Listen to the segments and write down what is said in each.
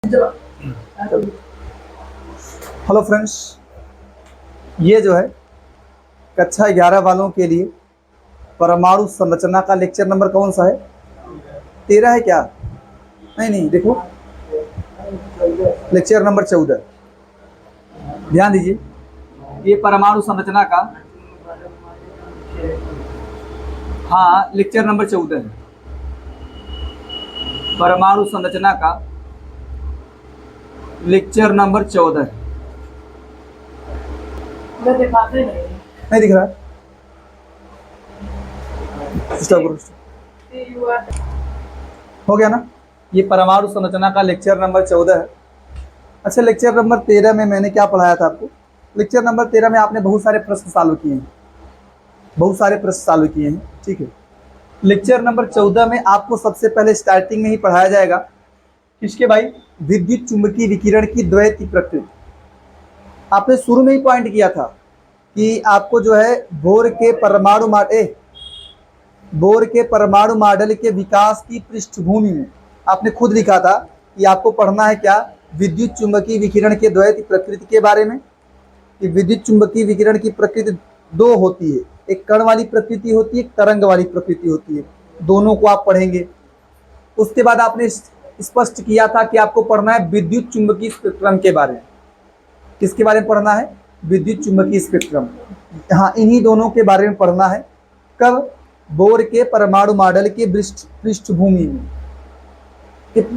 Hello friends, ये जो है कक्षा 11 वालों के लिए परमाणु संरचना का लेक्चर नंबर कौन सा है? 13 है क्या? नहीं, देखो लेक्चर नंबर 14। ध्यान दीजिए, ये परमाणु संरचना का लेक्चर नंबर 14 है। परमाणु संरचना का लेक्चर नंबर 14 है। नहीं दिख रहा? हो गया ना? ये परमाणु संरचना का लेक्चर नंबर 14 है। अच्छा, लेक्चर नंबर 13 में मैंने क्या पढ़ाया था आपको? लेक्चर नंबर 13 में आपने बहुत सारे प्रश्न सॉल्व किए हैं, ठीक है। लेक्चर नंबर 14 में आपको सबसे पहले स्टार्टिंग में ही पढ़ाया जाएगा किसके भाई? विद्युत चुंबकीय विकिरण की द्वैत प्रकृति। आपने शुरू में ही पॉइंट किया था कि आपको जो है बोर के परमाणु मॉडल के विकास की पृष्ठभूमि में आपने खुद लिखा था कि आपको पढ़ना है क्या? विद्युत चुंबकीय विकिरण के द्वैत प्रकृति के बारे में। कि विद्युत चुंबकीय विकिरण की प्रकृति दो होती है, एक कण वाली प्रकृति होती है, एक तरंग वाली प्रकृति होती है। दोनों को आप पढ़ेंगे। उसके बाद आपने स्पष्ट किया था कि आपको पढ़ना है विद्युत चुंबकीय स्पेक्ट्रम के बारे में। किसके बारे में पढ़ना है? विद्युत चुंबकीय स्पेक्ट्रम। हाँ, इन्हीं दोनों के बारे में पढ़ना है। कब? बोर के परमाणु मॉडल के पृष्ठभूमि में,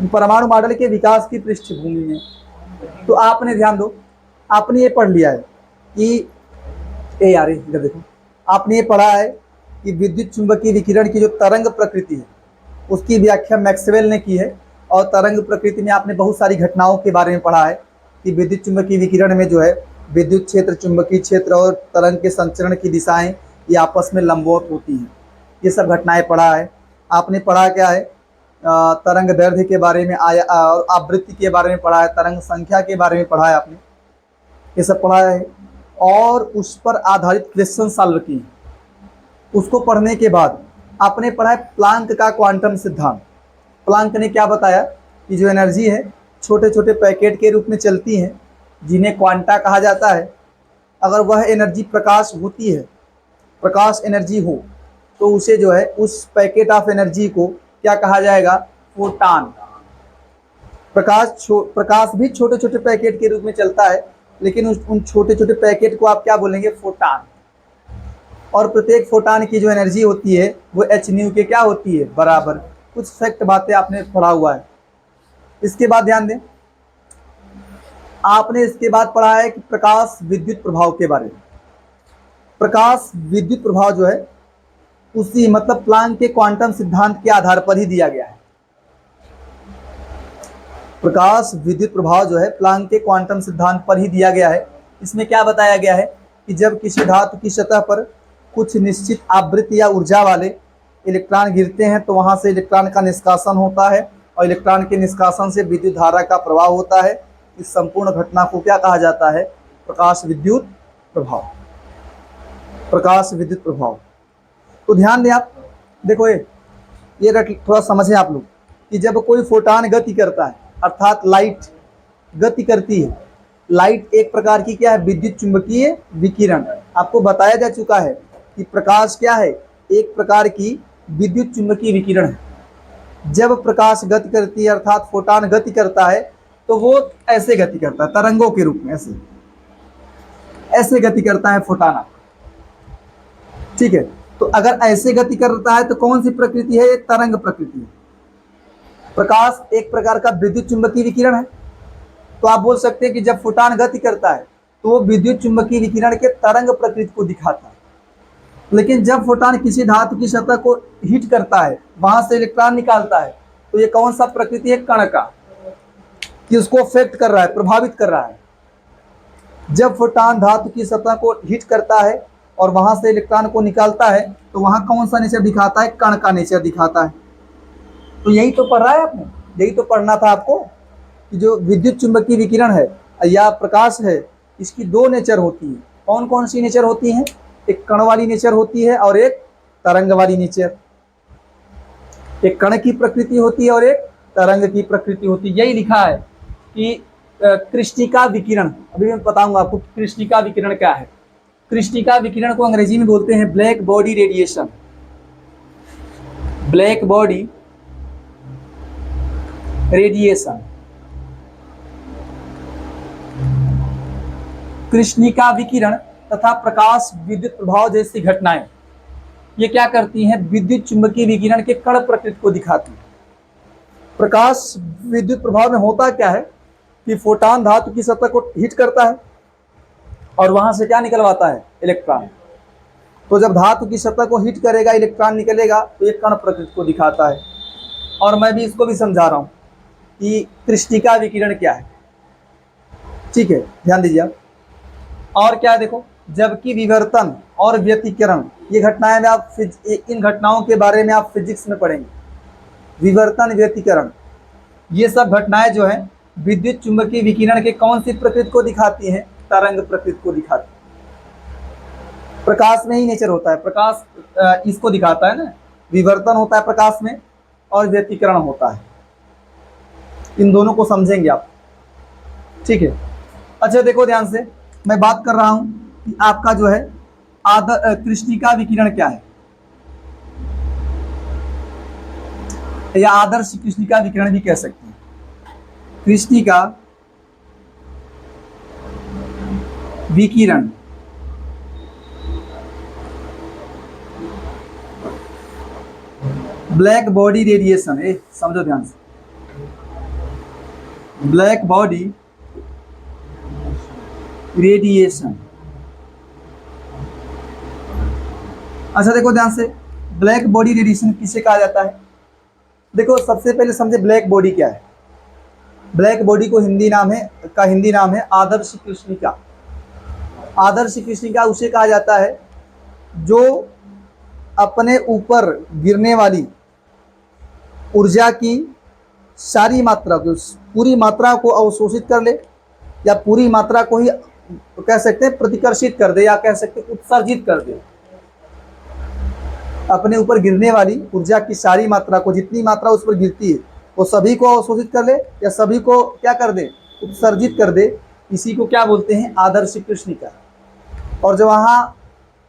परमाणु मॉडल के विकास की पृष्ठभूमि में। तो आपने ध्यान दो, आपने ये पढ़ लिया है कि इधर देखो, आपने ये पढ़ा है कि विद्युत चुंबकीय विकिरण की जो तरंग प्रकृति है उसकी व्याख्या मैक्सवेल ने की है। और तरंग प्रकृति में आपने बहुत सारी घटनाओं के बारे में पढ़ा है कि विद्युत चुंबकीय विकिरण में जो है विद्युत क्षेत्र, चुंबकीय क्षेत्र और तरंग के संचरण की दिशाएं ये आपस में लंबवत होती हैं। ये सब घटनाएं पढ़ा है। आपने पढ़ा क्या है? तरंग दैर्ध्य के बारे में आया और आवृत्ति के बारे में पढ़ा है, तरंग संख्या के बारे में पढ़ा है आपने, ये सब पढ़ा है। और उस पर आधारित क्वेश्चन सॉल्व किए। उसको पढ़ने के बाद आपने पढ़ा है प्लांक का क्वांटम सिद्धांत। प्लांक ने क्या बताया कि जो एनर्जी है छोटे छोटे पैकेट के रूप में चलती हैं, जिन्हें क्वांटा कहा जाता है। अगर वह एनर्जी प्रकाश होती है, प्रकाश एनर्जी हो, तो उसे जो है उस पैकेट ऑफ एनर्जी को क्या कहा जाएगा? फोटॉन। प्रकाश भी छोटे छोटे पैकेट के रूप में चलता है, लेकिन उन छोटे छोटे पैकेट को आप क्या बोलेंगे? फोटॉन। और प्रत्येक फोटॉन की जो एनर्जी होती है वो h के क्या होती है? बराबर। कुछ फैक्ट बातें आपने पढ़ा हुआ है। इसके बाद ध्यान दें, आपने इसके बाद पढ़ा है कि प्रकाश विद्युत प्रभाव के बारे में। प्रकाश विद्युत प्रभाव जो है उसी मतलब प्लांक के क्वांटम सिद्धांत के आधार पर ही दिया गया है। प्रकाश विद्युत प्रभाव जो है प्लांक के क्वांटम सिद्धांत पर ही दिया गया है। इसमें क्या बताया गया है कि जब किसी धातु की सतह पर कुछ निश्चित आवृत्ति या ऊर्जा वाले इलेक्ट्रॉन गिरते हैं तो वहां से इलेक्ट्रॉन का निष्कासन होता है और इलेक्ट्रॉन के निष्कासन से विद्युत धारा का प्रवाह होता है। इस संपूर्ण घटना को क्या कहा जाता है? प्रकाश विद्युत प्रभाव। प्रकाश विद्युत प्रभाव। तो ध्यान दें आप, देखो ये थोड़ा समझें आप लोग कि जब कोई फोटॉन गति करता है, अर्थात लाइट गति करती है। लाइट एक प्रकार की क्या है? विद्युत चुंबकीय विकिरण। आपको बताया जा चुका है कि प्रकाश क्या है? एक प्रकार की विद्युत चुंबकीय विकिरण है। जब प्रकाश गति करती है, अर्थात फोटॉन गति करता है, तो वो ऐसे गति करता है, तरंगों के रूप में ऐसे गति करता है फोटॉन। ठीक है, तो अगर ऐसे गति करता है तो कौन सी प्रकृति है? एक तरंग प्रकृति है। प्रकाश एक प्रकार का विद्युत चुंबकीय विकिरण है। तो आप बोल सकते हैं कि जब फोटॉन गति करता है तो वो विद्युत चुंबकीय विकिरण के तरंग प्रकृति को दिखाता है। लेकिन जब फोटॉन किसी धातु की सतह को हिट करता है, वहां से इलेक्ट्रॉन निकालता है, तो ये कौन सा प्रकृति है? कण का, कि उसको अफेक्ट कर रहा है, प्रभावित कर रहा है। जब फोटॉन धातु की सतह को हिट करता है और वहां से इलेक्ट्रॉन को निकालता है, तो वहां कौन सा नेचर दिखाता है? कण का नेचर दिखाता है। तो यही तो पढ़ रहा है आपने, यही तो पढ़ना था आपको कि जो विद्युत चुंबकीय विकिरण है या प्रकाश है, इसकी दो नेचर होती है। कौन कौन सी नेचर होती हैं? एक कण वाली नेचर होती है और एक तरंग वाली नेचर। एक कण की प्रकृति होती है और एक तरंग की प्रकृति होती है। यही लिखा है कि कृष्णिका विकिरण, अभी मैं बताऊंगा आपको कृष्णिका विकिरण क्या है। कृष्णिका विकिरण को अंग्रेजी में बोलते हैं black body radiation. Black body radiation, कृष्णिका विकिरण तथा प्रकाश विद्युत प्रभाव जैसी घटनाएं, ये क्या करती हैं, विद्युत चुंबकीय विकिरण के कण प्रकृति को दिखाती है। प्रकाश विद्युत प्रभाव में होता क्या है कि फोटॉन धातु की सतह को हिट करता है और वहां से क्या निकलवाता है, इलेक्ट्रॉन। तो जब धातु की सतह को हिट करेगा, इलेक्ट्रॉन निकलेगा, तो ये कण प्रकृति को दिखाता है। और मैं भी इसको भी समझा रहा हूं कि कृष्णिका विकिरण क्या है, ठीक है, ध्यान दीजिए आप। और क्या है देखो, जबकि विवर्तन और व्यतिकरण, ये घटनाएं में आप इन घटनाओं के बारे में आप फिजिक्स में पढ़ेंगे। विवर्तन, व्यतिकरण, ये सब घटनाएं जो है विद्युत चुंबकीय विकिरण के कौन सी प्रकृति को दिखाती हैं, तरंग प्रकृति को दिखाती है। प्रकाश में ही नेचर होता है, प्रकाश इसको दिखाता है ना, विवर्तन होता है प्रकाश में और व्यतिकरण होता है। इन दोनों को समझेंगे आप, ठीक है। अच्छा देखो ध्यान से, मैं बात कर रहा हूं कि आपका जो है कृष्णिका विकिरण क्या है, या आदर्श कृष्णिका विकिरण भी कह सकते हैं। कृष्णिका विकिरण ब्लैक बॉडी रेडिएशन, समझो ध्यान से, ब्लैक बॉडी रेडिएशन। अच्छा देखो ध्यान से, ब्लैक बॉडी रेडिएशन किसे कहा जाता है। देखो सबसे पहले समझे ब्लैक बॉडी क्या है। ब्लैक बॉडी को हिंदी नाम है आदर्श कृष्णिका। आदर्श कृष्णिका उसे कहा जाता है जो अपने ऊपर गिरने वाली ऊर्जा की सारी मात्रा को, पूरी मात्रा को अवशोषित कर ले, या पूरी मात्रा को ही कह सकते हैं प्रतिकर्षित कर दे, या कह सकते हैं उत्सर्जित कर दे। अपने ऊपर गिरने वाली ऊर्जा की सारी मात्रा को, जितनी मात्रा उस पर गिरती है, वो सभी को अवशोषित कर ले या सभी को क्या कर दे, उत्सर्जित कर दे। इसी को क्या बोलते हैं, आदर्श कृष्णिका। और जो वहाँ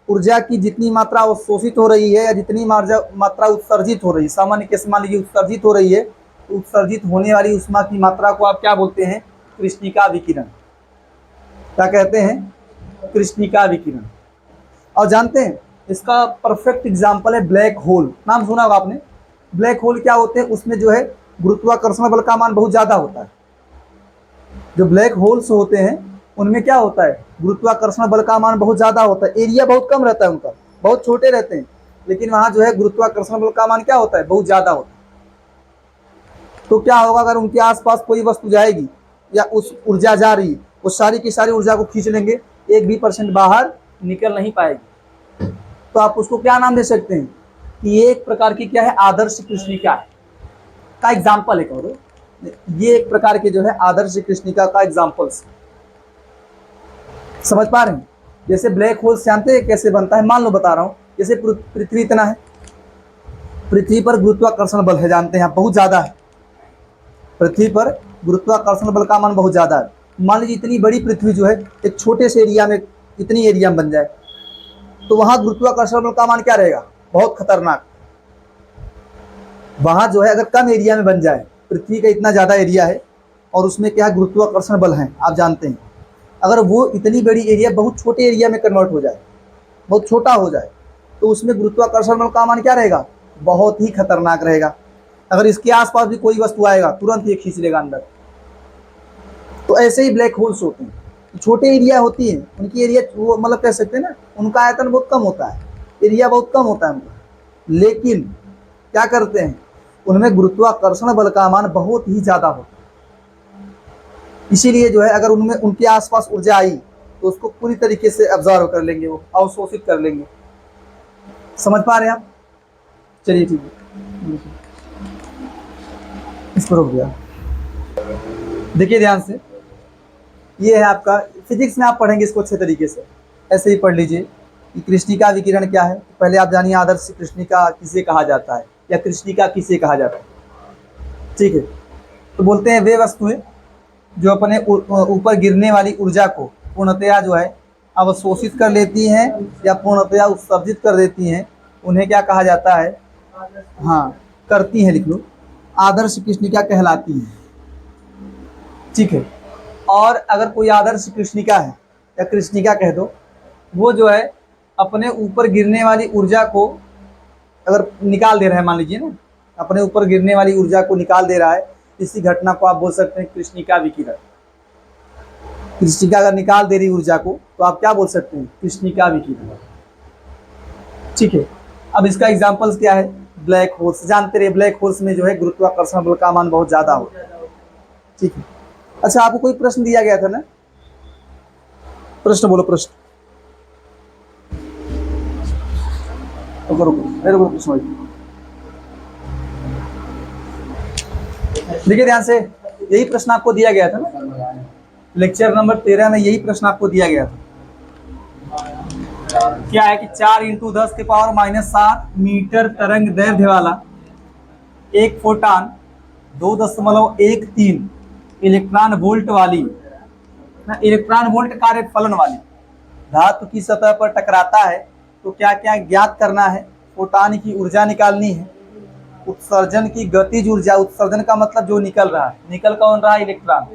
ऊर्जा की जितनी मात्रा अवशोषित हो रही है या जितनी मात्रा उत्सर्जित हो रही है, सामान्य केस मान लीजिए उत्सर्जित हो रही है, तो उत्सर्जित होने वाली ऊष्मा की मात्रा को आप क्या बोलते हैं, कृष्णिका विकिरण। क्या कहते हैं, कृष्णिका विकिरण। और जानते हैं इसका परफेक्ट एग्जाम्पल है ब्लैक होल। नाम सुना होगा आपने। ब्लैक होल क्या होते हैं, उसमें जो है गुरुत्वाकर्षण बल का मान बहुत ज्यादा होता है। जो ब्लैक होल्स होते हैं उनमें क्या होता है, गुरुत्वाकर्षण बल का मान बहुत ज्यादा होता है। एरिया बहुत कम रहता है उनका, बहुत छोटे रहते हैं, लेकिन वहां जो है गुरुत्वाकर्षण बल का मान क्या होता है, बहुत ज्यादा होता है। तो क्या होगा, अगर उनके आसपास कोई वस्तु जाएगी या उस ऊर्जा जा रही, वो सारी की सारी ऊर्जा को खींच लेंगे, 1% बाहर निकल नहीं पाएगी। तो आप उसको क्या नाम दे सकते हैं कि ये एक प्रकार की क्या है, आदर्श कृष्णिका का एग्जाम्पल है। कहो ये एक प्रकार के जो है आदर्श कृष्णिका का एग्जाम्पल्स। समझ पा रहे हैं। जैसे ब्लैक होल जानते हैं कैसे बनता है, मान लो बता रहा हूं, जैसे पृथ्वी इतना है, पृथ्वी पर गुरुत्वाकर्षण बल है, जानते हैं आप, बहुत ज्यादा है। पृथ्वी पर गुरुत्वाकर्षण बल का मान बहुत ज्यादा है। मान लीजिए इतनी बड़ी पृथ्वी जो है एक छोटे से एरिया में, इतनी एरिया में बन जाए, तो वहां गुरुत्वाकर्षण बल का मान क्या रहेगा, बहुत खतरनाक। वहां जो है अगर कम एरिया में बन जाए, पृथ्वी का इतना ज्यादा एरिया है और उसमें क्या है, गुरुत्वाकर्षण बल है, आप जानते हैं, अगर वो इतनी बड़ी एरिया बहुत छोटे एरिया में कन्वर्ट हो जाए, बहुत छोटा हो जाए, तो उसमें गुरुत्वाकर्षण बल का मान क्या रहेगा, बहुत ही खतरनाक रहेगा। अगर इसके आसपास भी कोई वस्तु आएगा तुरंत ये खींच लेगा अंदर। तो ऐसे ही ब्लैक होल्स होते हैं, छोटे एरिया होती है उनकी, एरिया वो मतलब कह सकते हैं ना, उनका आयतन बहुत कम होता है, एरिया बहुत कम होता है उनका, लेकिन क्या करते हैं, उनमें गुरुत्वाकर्षण बल का मान बहुत ही ज्यादा होता है। इसीलिए जो है अगर उनमें उनके आसपास ऊर्जा आई तो उसको पूरी तरीके से ऑब्जर्व कर लेंगे, वो अवशोषित कर लेंगे। समझ पा रहे हैं आप। चलिए ठीक है, इसको रोक दिया। देखिए ध्यान से, ये है आपका फिजिक्स में आप पढ़ेंगे इसको अच्छे तरीके से, ऐसे ही पढ़ लीजिए कि कृष्णिका विकिरण क्या है। पहले आप जानिए आदर्श कृष्णिका किसे कहा जाता है या कृष्णिका किसे कहा जाता है, ठीक है। तो बोलते हैं वे वस्तुएं जो अपने ऊपर गिरने वाली ऊर्जा को पूर्णतया जो है अवशोषित कर लेती हैं या पूर्णतया उत्सर्जित कर देती हैं, उन्हें क्या कहा जाता है? हाँ, करती हैं, लिख लो, आदर्श कृष्णिका कहलाती हैं। ठीक है। और अगर कोई आदर्श कृष्णिका है या कृष्णिका कह दो, वो जो है अपने ऊपर गिरने वाली ऊर्जा को अगर निकाल दे रहा है, मान लीजिए ना, अपने ऊपर गिरने वाली ऊर्जा को निकाल दे रहा है, इसी घटना को आप बोल सकते हैं कृष्णिका विकिरण। कृष्णिका अगर निकाल दे रही ऊर्जा को तो आप क्या बोल सकते हैं? कृष्णिका विकिरण। ठीक है। अब इसका एग्जांपल्स क्या है? Black holes. जानते रहे ब्लैक होल्स में जो है गुरुत्वाकर्षण बल का मान बहुत ज्यादा होता है। ठीक है। अच्छा, आपको कोई प्रश्न दिया गया था ना? प्रश्न बोलो, प्रश्न। प्रश्न देखिए ध्यान से, यही प्रश्न आपको दिया गया था ना, लेक्चर नंबर 13 में यही प्रश्न आपको दिया गया था। क्या है कि 4 × 10⁻⁷ मीटर तरंग दैर्ध्य वाला एक फोटान 2.13 इलेक्ट्रॉन वोल्ट वाली इलेक्ट्रॉन वोल्ट कार्य फलन वाली धातु की सतह पर टकराता है तो क्या क्या ज्ञात करना है? फोटान की ऊर्जा निकालनी है, उत्सर्जन की गतिज ऊर्जा, उत्सर्जन का मतलब जो निकल रहा है, निकल कौन रहा है? इलेक्ट्रॉन,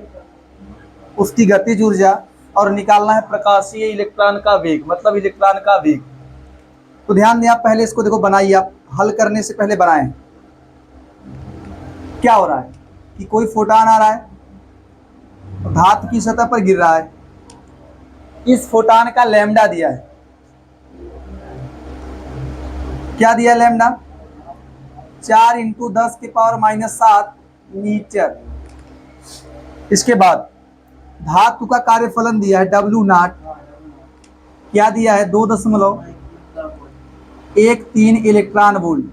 उसकी गतिज ऊर्जा, और निकालना है प्रकाशीय इलेक्ट्रॉन का वेग, मतलब इलेक्ट्रॉन का वेग। तो ध्यान दें, आप पहले इसको देखो, बनाइए, आप हल करने से पहले बनाएं। क्या हो रहा है कि कोई फोटान आ रहा है, धातु की सतह पर गिर रहा है, इस फोटान का लैम्डा दिया है। क्या दिया है? Lambda 4 × 10⁻⁷ metre. इसके बाद धातु का कार्यफलन दिया है W0। क्या दिया है? 2.13 इलेक्ट्रॉन वोल्ट।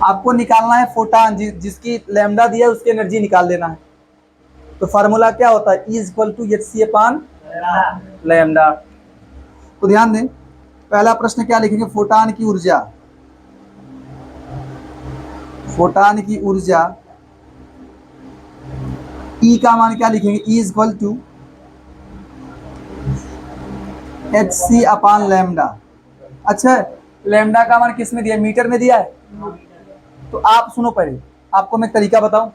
आपको निकालना है फोटान, जिसकी लैम्डा दिया है उसकी एनर्जी निकाल देना है। तो फार्मूला क्या होता है? E = hc/लैम्डा। तो ध्यान दें, पहला प्रश्न क्या लिखेंगे? फोटान की ऊर्जा, फोटान की ऊर्जा E का मान क्या लिखेंगे? E = hc/लैम्डा। अच्छा, लैम्डा का मान किस में दिया है? मीटर में दिया है। तो आप सुनो, पहले आपको मैं तरीका बताऊं,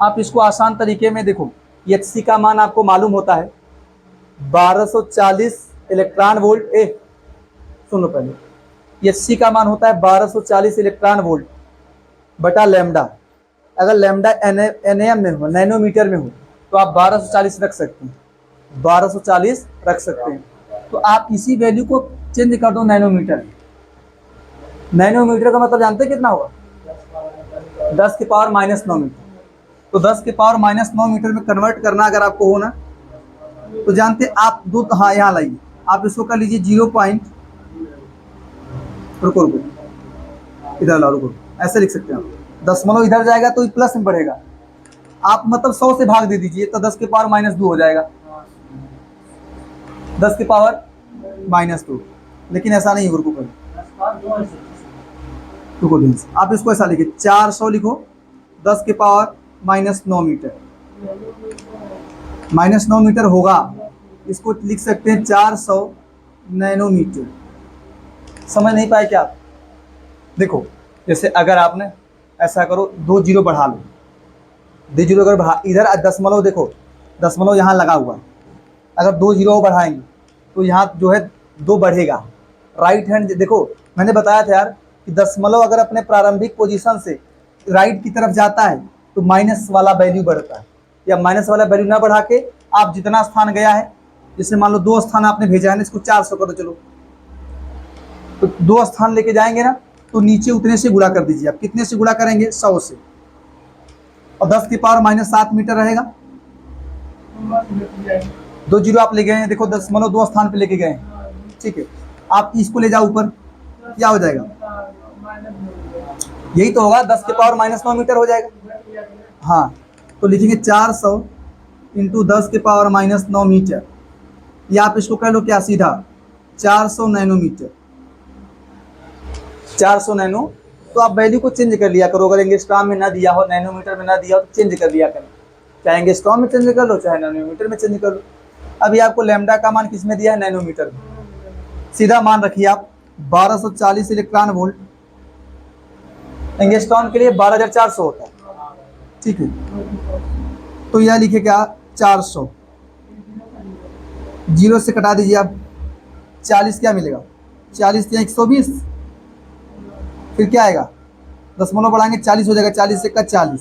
आप इसको आसान तरीके में देखो। hc का मान आपको मालूम होता है 1240 इलेक्ट्रॉन वोल्ट। सुन लो पहले, hc का मान होता है 1240 इलेक्ट्रॉन वोल्ट बटा लैम्डा। अगर लैम्डा nm में हो, नैनोमीटर में हो, तो आप 1240 रख सकते हैं, 1240 रख सकते हैं। तो आप इसी वैल्यू को चेंज कर दो नैनोमीटर। नैनोमीटर का मतलब जानते हैं कितना होगा? 10⁻⁹ मीटर। तो 10⁻⁹ मीटर में कन्वर्ट करना अगर आपको हो ना, तो जानते आप दो, हाँ यहाँ लाइए, आप इसको कर लीजिए 0 पॉइंट, रुको, इधर ला, रुको, ऐसे लिख सकते हैं आप। दशमलव इधर जाएगा तो प्लस में बढ़ेगा, आप मतलब 100 से भाग दे दीजिए तो 10⁻⁻2 हो जाएगा, 10⁻⁻2। लेकिन ऐसा नहीं, रुको ध्यान से, आप इसको ऐसा लिखिए, 400 लिखो, 10⁻⁹ मीटर, -9 मीटर होगा, इसको लिख सकते हैं 400 नैनोमीटर। समझ नहीं पाए क्या आप? देखो, जैसे अगर आपने ऐसा करो, 2 जीरो बढ़ा लो, 2 जीरो अगर बढ़ा, इधर दशमलव, देखो दशमलव यहाँ लगा हुआ है, अगर 2 जीरो बढ़ाएंगे तो यहाँ जो है 2 बढ़ेगा। राइट हैंड देखो, मैंने बताया था यार कि दशमलव अगर अपने प्रारंभिक पोजीशन से राइट की तरफ जाता है तो माइनस वाला वैल्यू बढ़ता है, या माइनस वाला वैल्यू ना बढ़ा के आप जितना स्थान गया है, जैसे मान लो 2 स्थान आपने भेजा है ना, इसको 400 करो, चलो तो 2 स्थान लेके जाएंगे ना, तो नीचे उतने से गुणा कर दीजिए। आप कितने से गुणा करेंगे? 100 से, और 10⁻⁷ मीटर रहेगा। 2 जीरो आप ले गए हैं, देखो 2 स्थान पे लेके गए हैं, ठीक है, आप इसको ले जाओ ऊपर, क्या हो जाएगा? यही तो होगा, 10⁻⁹ मीटर हो जाएगा। हाँ, तो लिखेंगे 400 × 10⁻⁹ मीटर, या आप इसको कह लो क्या सीधा 400 नैनोमीटर, 400 नैनोमीटर। तो आप वैल्यू को चेंज कर लिया करो। अगर एंगस्ट्रॉम में ना दिया हो, नैनोमीटर में ना दिया हो तो चेंज कर लिया करो। चाहे एंगस्ट्रॉम में चेंज कर लो, चाहे नैनोमीटर में चेंज कर लो। अभी आपको लैम्डा का मान किस में दिया है? नैनोमीटर में। सीधा मान रखिए आप 1240 इलेक्ट्रॉन वोल्ट। एंगस्ट्रॉम के लिए 12400 होता है, ठीक है। तो यह लिखे क्या? 400, जीरो से कटा दीजिए आप, 40 क्या मिलेगा? 40 या 120, फिर क्या आएगा? दशमलव बढ़ाएंगे 40 हो जाएगा, 40 से का 40,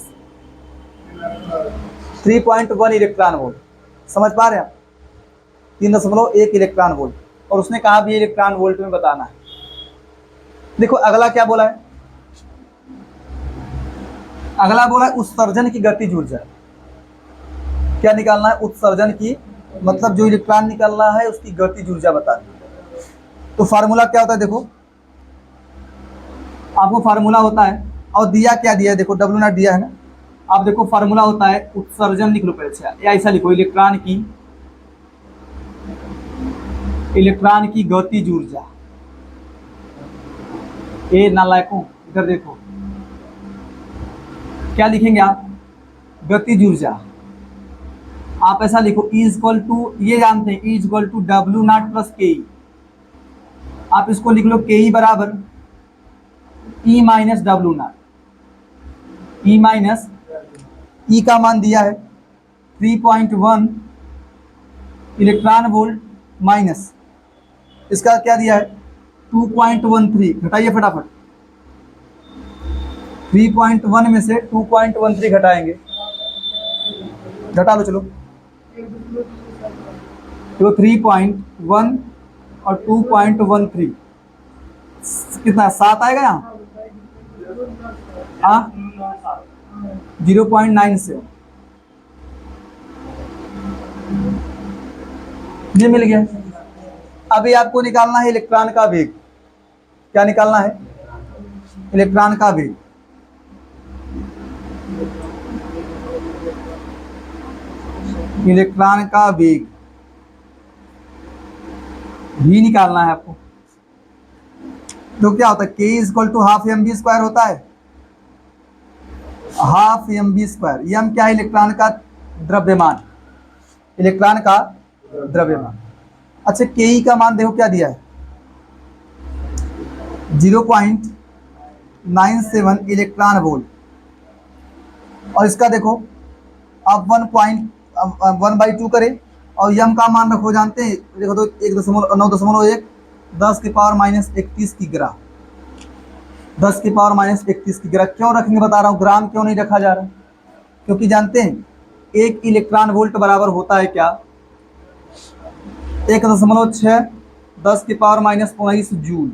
3.1 इलेक्ट्रॉन वोल्ट। समझ पा रहे हैं आप? 3.1 इलेक्ट्रॉन वोल्ट। और उसने कहा भी इलेक्ट्रॉन वोल्ट में बताना है। देखो अगला क्या बोला है? अगला बोला है उत्सर्जन की गतिज ऊर्जा। क्या निकालना है? उत्सर्जन की, मतलब जो इलेक्ट्रॉन निकल रहा है उसकी गतिज ऊर्जा बतानी है। तो फार्मूला क्या होता है? देखो आपको फार्मूला होता है, और दिया क्या दिया है? देखो W0 दिया है ना। आप देखो फार्मूला होता है उत्सर्जन, लिख लो पहले से, या ऐसा लिखो इलेक्ट्रॉन की गतिज ऊर्जा। ए नालायकों, इधर देखो क्या लिखेंगे आप? गतिज ऊर्जा। आप ऐसा लिखो E इक्वल टू, ये जानते हैं E equal to W0 plus के। आप इसको लिख लो के बराबर E minus W0। E minus E का मान दिया है 3.1 इलेक्ट्रॉन वोल्ट, माइनस इसका क्या दिया है? 2.13। घटाइए फटाफट, 3.1 में से 2.13 घटाएंगे। घटा लो चलो। तो 3.1 और 2.13 कितना? 7 आएगा यहाँ। हाँ 0.97 ये मिल गया। अभी आपको निकालना है इलेक्ट्रॉन का वेग। क्या निकालना है? इलेक्ट्रॉन का वेग। इलेक्ट्रॉन का वेग भी निकालना है आपको। तो क्या होता है? K equal to half M B square होता है। Half M B square, M क्या है? इलेक्ट्रॉन का द्रव्यमान। इलेक्ट्रॉन का द्रव्यमान। अच्छा के का मान देखो क्या दिया है? 0.97 इलेक्ट्रॉन वोल्ट। और इसका देखो आप 1/2 करें और यम का मान रखो, जानते हैं? देखो तो 9.1 10 की पावर माइनस 31 की ग्रा। 10 की पावर माइनस 31 की ग्रा क्यों रखेंगे बता रहा हूँ। ग्राम क्यों नहीं रखा जा रहा? क्योंकि जानते हैं 1 इलेक्ट्रॉन वोल्ट बराबर होता है क्या? 1.6 10 की पावर माइनस 19 जूल।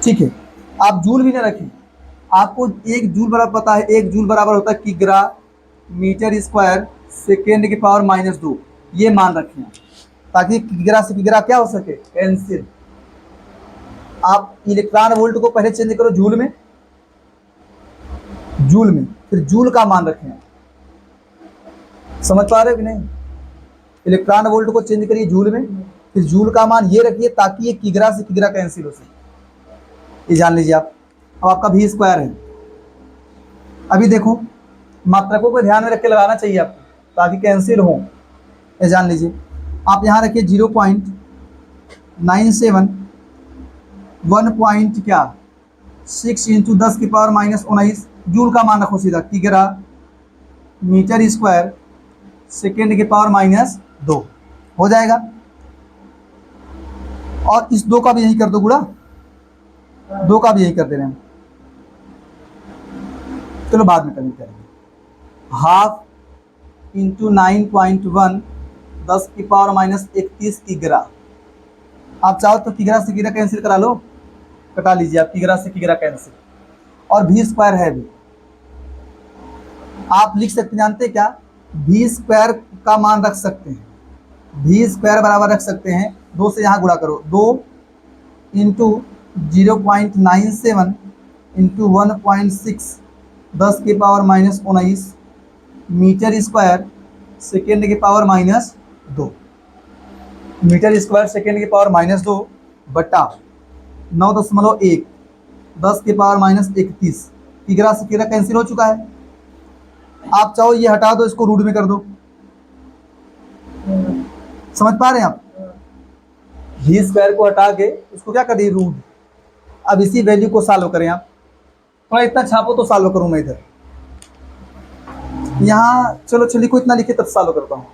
ठीक है, आप जूल भी ना रखें। आपको 1 जूल बराबर पता है, 1 जूल बराबर होता है किग्रा मीटर स्क्वायर सेकेंड की पावर माइनस 2। ये मान रखें ताकि किग्रा से किग्रा क्या हो सके? कैंसिल। आप इलेक्ट्रॉन वोल्ट को पहले चेंज करो जूल में, जूल में, फिर जूल का मान रखें। समझ पा रहे हो कि नहीं? इलेक्ट्रॉन वोल्ट को चेंज करिए जूल में, फिर जूल का मान ये रखिए ताकि ये किग्रा से किग्रा कैंसिल हो सके। ये जान लीजिए आप। अब आपका भी स्क्वायर है। अभी देखो मात्रकों को ध्यान में रख के लगाना चाहिए आपको ताकि कैंसिल हो। ये जान लीजिए। आप यहाँ रखिए 0.97 1 क्या 6 इंटू 10 की पावर माइनस 19 जूल का मान रखो सीधा किग्रा मीटर स्क्वायर सेकेंड की पावर माइनस 2 हो जाएगा। और इस 2 का भी यही कर दो गुणा, 2 का भी यही कर दे रहे हैं। चलो बाद में करेंगे। हाफ इंटू 9.1 10 की पावर माइनस 31 किग्रा। आप चाहो तो किग्रा से किग्रा कैंसिल करा लो, कटा लीजिए आप किग्रा से किग्रा कैंसिल। और भी स्क्वायर है भी आप लिख सकते, जानते क्या? भी स्क्वायर का मान रख सकते हैं। भी स्क्वायर बराबर रख सकते हैं 2 से यहाँ गुणा करो, 2 इंटू 0.97 इंटू 1.6 10 की power minus 19 metre square second की power minus 2। Metre square second की पावर माइनस 2 बटा 9.1 10⁻31 किग्रा से किग्रा कैंसिल हो चुका है। आप चाहो ये हटा दो, इसको रूट में कर दो। समझ पा रहे हैं आप? v स्क्वायर को हटा के इसको क्या कर दिए, रूट। अब इसी वैल्यू को सॉल्व करें आप। थोड़ा इतना छापो तो सॉल्व करूं मैं इधर। यहाँ चलो चलिए को इतना लिखे तब सॉल्व करता हूँ।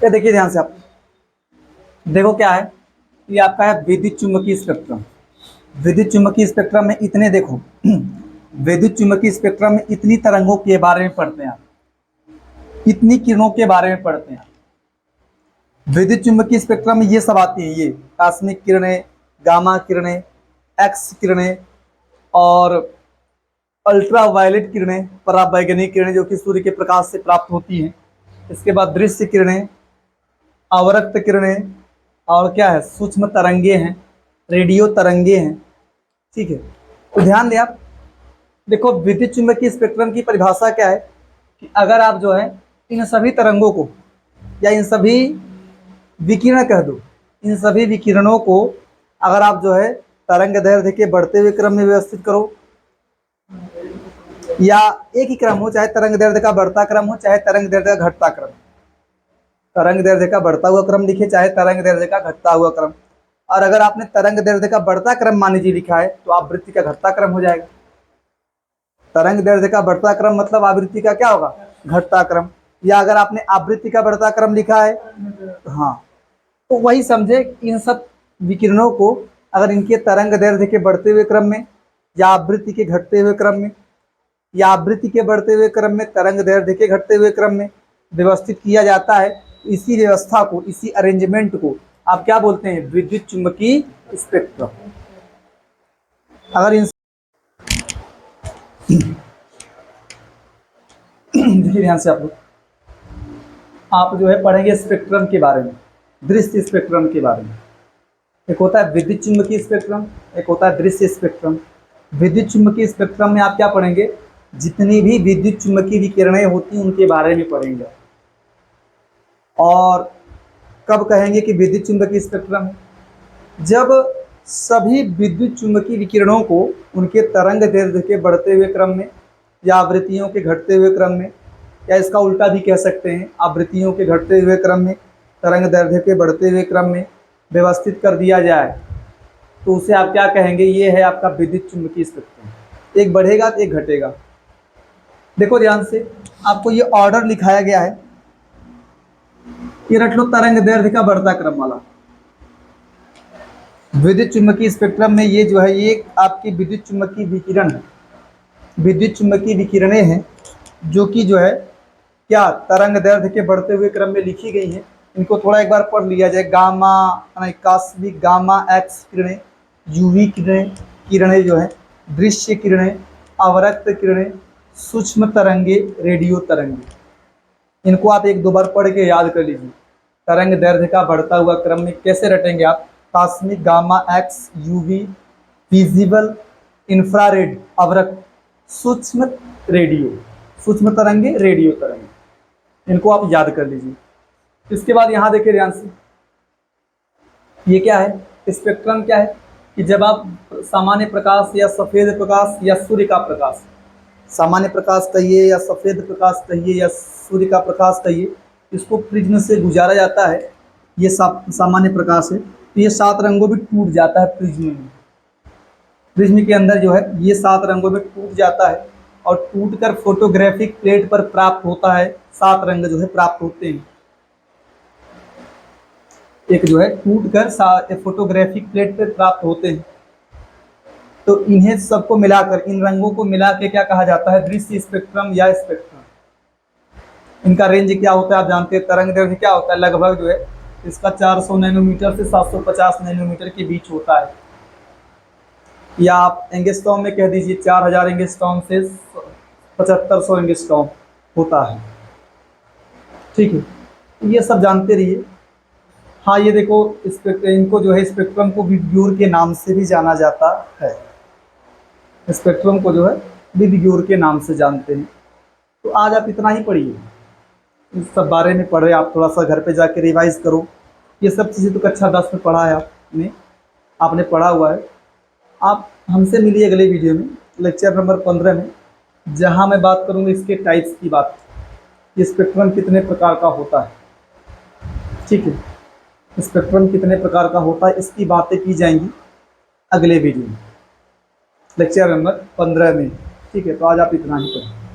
ये देखिए ध्यान से आप देखो क्या है, ये आपका है विद्युत चुम्बकीय स्पेक्ट्रम। विद्युत चुम्बकीय स्पेक्ट्रम में इतने देखो विद्युत चुम्बकीय स्पेक्ट्रम में इतनी तरंगों के बारे में पढ़ते हैं आप, इतनी किरणों के बारे में पढ़ते हैं। विद्युत चुम्बकीय स्पेक्ट्रम में ये सब आती है, ये कास्मिक किरणें, गामा किरणें, एक्स किरणें और अल्ट्रावायलेट किरणें, पराबैंगनी किरणें जो कि सूर्य के प्रकाश से प्राप्त होती हैं। इसके बाद दृश्य किरणें, अवरक्त किरणें और क्या है, सूक्ष्म तरंगे हैं, रेडियो तरंगे हैं। ठीक है, तो ध्यान दें आप। देखो विद्युत चुम्बकीय स्पेक्ट्रम की परिभाषा क्या है कि अगर आप जो है इन सभी तरंगों को या इन सभी विकिरण कह दो, इन सभी विकिरणों को अगर आप जो है तरंग दैर्ध्य के बढ़ते हुए क्रम में व्यवस्थित करो, या एक ही क्रम हो, चाहे तरंग दैर्ध्य का बढ़ता क्रम हो चाहे तरंग दैर्ध्य का घटता क्रम, तरंग दैर्ध्य का बढ़ता हुआ क्रम लिखे चाहे तरंग दैर्ध्य का घटता हुआ क्रम। और अगर आपने तरंग दैर्ध्य का बढ़ता क्रम मान लीजिए लिखा है तो आवृत्ति का घटता क्रम हो जाएगा। तरंग दैर्ध्य का बढ़ता क्रम मतलब आवृत्ति का क्या होगा, घटता क्रम। या अगर आपने आवृत्ति का बढ़ता क्रम लिखा है, हाँ, तो वही समझे इन सब विकिरणों को अगर इनके तरंग दैर्ध्य के बढ़ते हुए क्रम में या आवृत्ति के घटते हुए क्रम में या आवृत्ति के बढ़ते हुए क्रम में तरंग दैर्ध्य के घटते हुए क्रम में व्यवस्थित किया जाता है, इसी व्यवस्था को, इसी अरेंजमेंट को आप क्या बोलते हैं, विद्युत चुम्बकीय स्पेक्ट्रम। अगर इन देखिए ध्यान से आप जो है पढ़ेंगे स्पेक्ट्रम के बारे में, दृश्य स्पेक्ट्रम के बारे में। एक होता है विद्युत चुम्बकीय स्पेक्ट्रम, एक होता है दृश्य स्पेक्ट्रम। विद्युत चुम्बकीय स्पेक्ट्रम में आप क्या पढ़ेंगे, जितनी भी विद्युत चुम्बकीय विकिरणें होती हैं उनके बारे में पढ़ेंगे। और कब कहेंगे कि विद्युत चुम्बकीय स्पेक्ट्रम है, जब सभी विद्युत चुम्बकीय विकिरणों को उनके तरंग दैर्ध्य के बढ़ते हुए क्रम में या आवृत्तियों के घटते हुए क्रम में, या इसका उल्टा भी कह सकते हैं, आवृत्तियों के घटते हुए क्रम में तरंग दैर्ध्य के बढ़ते हुए क्रम में व्यवस्थित कर दिया जाए तो उसे आप क्या कहेंगे, ये है आपका विद्युत चुम्बकीय स्पेक्ट्रम। एक बढ़ेगा तो एक घटेगा। देखो ध्यान से, आपको ये ऑर्डर लिखाया गया है, ये रख लो तरंग दैर्ध्य का बढ़ता क्रम वाला। विद्युत चुम्बकीय स्पेक्ट्रम में ये जो है ये आपकी विद्युत चुम्बकीय विकिरण है, विद्युत चुम्बकीय विकिरणें हैं जो कि जो है क्या तरंग दैर्ध्य के बढ़ते हुए क्रम में लिखी गई हैं। इनको थोड़ा एक बार पढ़ लिया जाए। गामा कॉस्मिक गामा एक्स किरणें, यूवी किरणें जो है, दृश्य किरणें, अवरक्त किरणें, सूक्ष्म तरंगे, रेडियो तरंगे। इनको आप एक दो बार पढ़ के याद कर लीजिए। तरंग दैर्ध्य का बढ़ता हुआ क्रम में कैसे रटेंगे आप? Cosmic gamma x, UV, visible, infrared, अवरक्त, सूक्ष्म रेडियो, सूक्ष्म तरंगे, रेडियो तरंगे। इनको आप याद कर लीजिए। इसके बाद यहाँ देखिए ध्यान से, ये क्या है? स्पेक्ट्रम क्या है कि जब आप सामान्य प्रकाश या सफ़ेद प्रकाश या सूर्य का प्रकाश, सामान्य प्रकाश कहिए या सफ़ेद प्रकाश कहिए या सूर्य का प्रकाश कहिए, इसको प्रिज्म से गुजारा जाता है। ये सामान्य प्रकाश है, तो ये 7 रंगों में टूट जाता है प्रिज्म में। प्रिज्म के अंदर जो है ये 7 रंगों में टूट जाता है और टूटकर फोटोग्राफिक प्लेट पर प्राप्त होता है। 7 रंग जो है प्राप्त होते हैं। एक जो है टूटकर फोटोग्राफिक प्लेट पर प्राप्त होते हैं। तो इन्हें सबको मिलाकर, इन रंगों को मिला के क्या कहा जाता है? दृश्य स्पेक्ट्रम या स्पेक्ट्रम। इनका रेंज क्या होता है आप जानते हैं? तरंग दैर्ध्य क्या होता है? लगभग जो है इसका 400 नैनोमीटर से 750 नैनोमीटर के बीच होता है, या आप एंगस्ट्रॉम में कह दीजिए 4000 एंगस्ट्रॉम से 7500 एंगस्ट्रॉम होता है। ठीक है, ये सब जानते रहिए। हाँ, ये देखो इनको जो है स्पेक्ट्रम को विबग्योर के नाम से भी जाना जाता है। स्पेक्ट्रम को जो है विबग्योर के नाम से जानते हैं। तो आज आप इतना ही पढ़िए, इस सब बारे में पढ़े आप, थोड़ा सा घर पे जाके रिवाइज करो। ये सब चीज़ें तो कक्षा 10 में पढ़ा है आपने पढ़ा हुआ है। आप हमसे मिलिए अगले वीडियो में, लेक्चर नंबर 15 में, जहाँ मैं बात करूँगा इसके टाइप्स की बात, ये स्पेक्ट्रम कितने प्रकार का होता है। ठीक है, स्पेक्ट्रम कितने प्रकार का होता है इसकी बातें की जाएंगी अगले वीडियो में, लेक्चर नंबर 15 में। ठीक है, तो आज आप इतना ही पढ़ें।